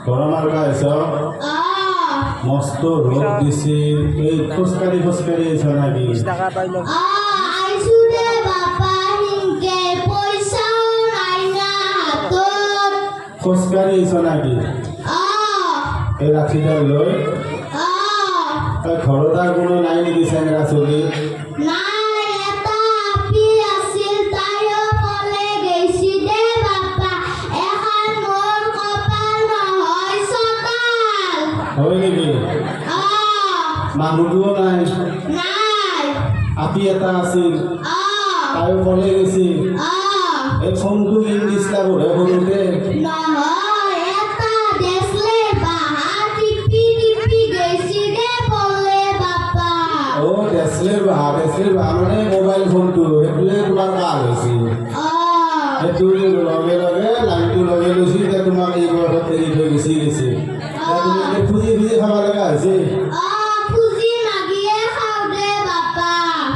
গৰমৰ গাইছ মস্ত ৰ'দ দিছে এই খোজকাঢ়ি আহিছ নাকি আইছো দে বাপা হিংকে পইচাও নাই না হাতত খোজকাঢ়ি আহিছ নাকি এই ৰাখিডাল লৈ ঘৰত আৰু কোনো নাই নেকি চেংৰা চলি নাই এটা আপি আছিল তাইও কলে গৈছি দে বাপা এখন মোৰ কপাল নহয় চতাল হয় নেকি মানুহটোও নাই নাই আপি এটা আছিল তাইও কলে গৈছি এই ফোনটো ইংলিছ লাগোহে সৰুতে নহয় এটা দেশলে বাহা টিপি গৈছি দে বলে বাপা অ দেশলেৰ বাহা মানে মোবাইল ফোনটো সেইটোৱে তোমাৰ কাল হৈছে সেইটো লগে লাইনটো লগে লৈছি এতিয়া তোমাক এই ঘৰত এৰি থৈ গুচি গৈছে তুমি খুজি খাব লগা হৈছে খুজি মাগিয়ে খাওঁ দে বাপা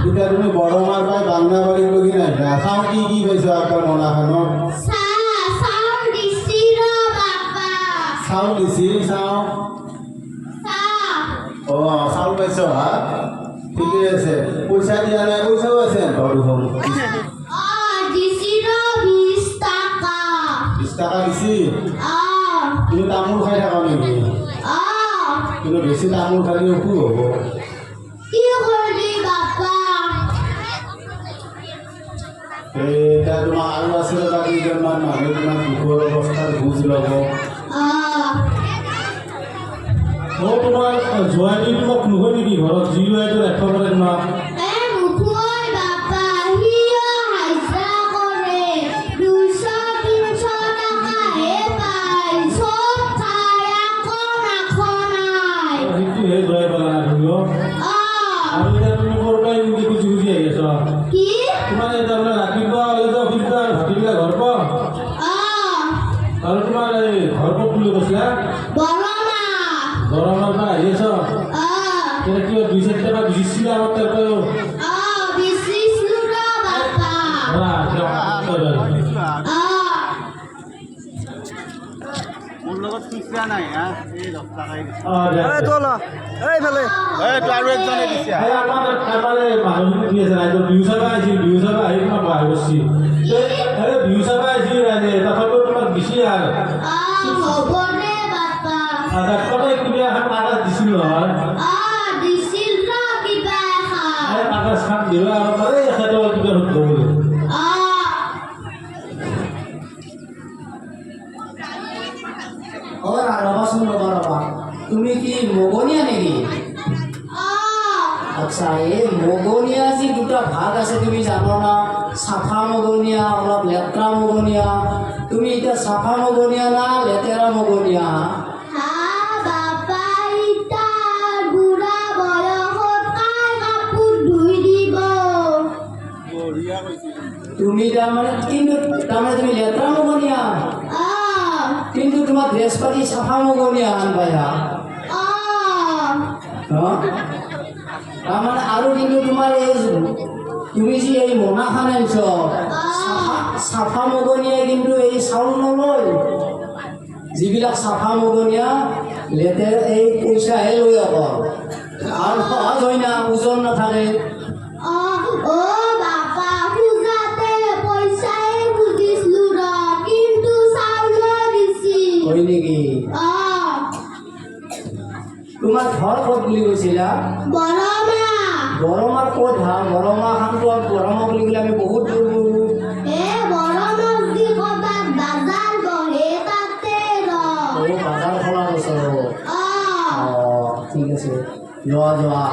এতিয়া তুমি বৰমাৰ পাই বাংলাবাৰীত লগি নাহিলা চাওঁ কি পাইছা আপোনাৰ মনাখানত চাউল দিছি ৰ বাপা চাউল দিছি চাওঁ অ চাউল পাইছ হা ঠিকে আছে পইচা দিয়া নাই পইচাও আছে দেখোন দিছি ৰ 20 টাকা 20 টাকা দিছি তুমি তামোল খাই থাকা নেকি কিন্তু বেছি তামোল খালি অসুখ হ'ব কি কৰিলি বাপা এতিয়া তোমাৰ আৰু আছে ৰবা কেইজনমান মানুহ তোমাৰ দুখৰ অৱস্থাৰ বুজ ল'ব তোমাৰ জোৱানী তোমাক নহয় নেকি ঘৰত যি লোৱাইতো ৰাখিব পাৰে তোমাক নুখুৱাই বাপা সিও হাজিৰা কৰে 200-300 টাকাহে পায় চব খাই আকৌ নাখনাই সেইটোহে জয় পালা না তুমি আৰু এতিয়া তুমি কৰবাই নেকি খুজি আহি আছ কি তোমাৰ এতিয়া ৰাতিপুৱা অফিচটা ভাটিবিলা ঘৰ পাওঁ আৰু তোমাৰ এই ঘৰ ক'ত বুলি কৈছিলা গৰমৰ পৰা আহি আছ কিয় 2-4 টাকা দিছিলা আমাৰ মোৰ লগত খুচৰা নাই হা এই 10 টাকাই দিছে আৰু একজনে দিছে মানুহখিনি কি আছে ৰাইজৰ বিহু চাবা আহিছিল বিহু চাবা আহি তোমাক বাহিৰ কৰিছিল বিহু চাবা আহিছিল ৰাইজে তথাপিও তোমাক দিছি আৰু কিবা এখন কাগজ দিছিল নহয় কাগজ খান দিবা আৰু তাৰে এখেতৰ কিবা শুদ্ধ বুলি ৰবা তুমি কি মগনীয়া নেকি আচ্ছা এই মগনীয়া যি দুটা ভাগ আছে তুমি জানো না চাফা মগনীয়া অলপ লেতেৰা মগনীয়া তুমি এতিয়া চাফা মগনীয়া না লেতেৰা মগনীয়া তুমি তাৰমানে তুমি লেতেৰা মগনীয়া কিন্তু তোমাৰ ড্ৰেছ পাতি চাফা মগনীয়া আন পায়া তাৰমানে আৰু কিন্তু তোমাৰ এই তুমি যি এই মোনাখান আনিছ চাফা মগনীয়াই কিন্তু এই চাউল নলয় যিবিলাক চাফা মগনীয়া লেতেৰা এই পইচাহে লৈ অকল আৰু সহজ হয় না ওজন নাথাকে হয় নেকি তোমাৰ ঘৰ ক'ত বুলি কৈছিলা বৰমাৰ ক'ত হা বৰমা খানটো বৰমা বুলি ক'লে আমি বহুত দূৰ বাজাৰ খোলা বছৰ ঠিক আছে যোৱা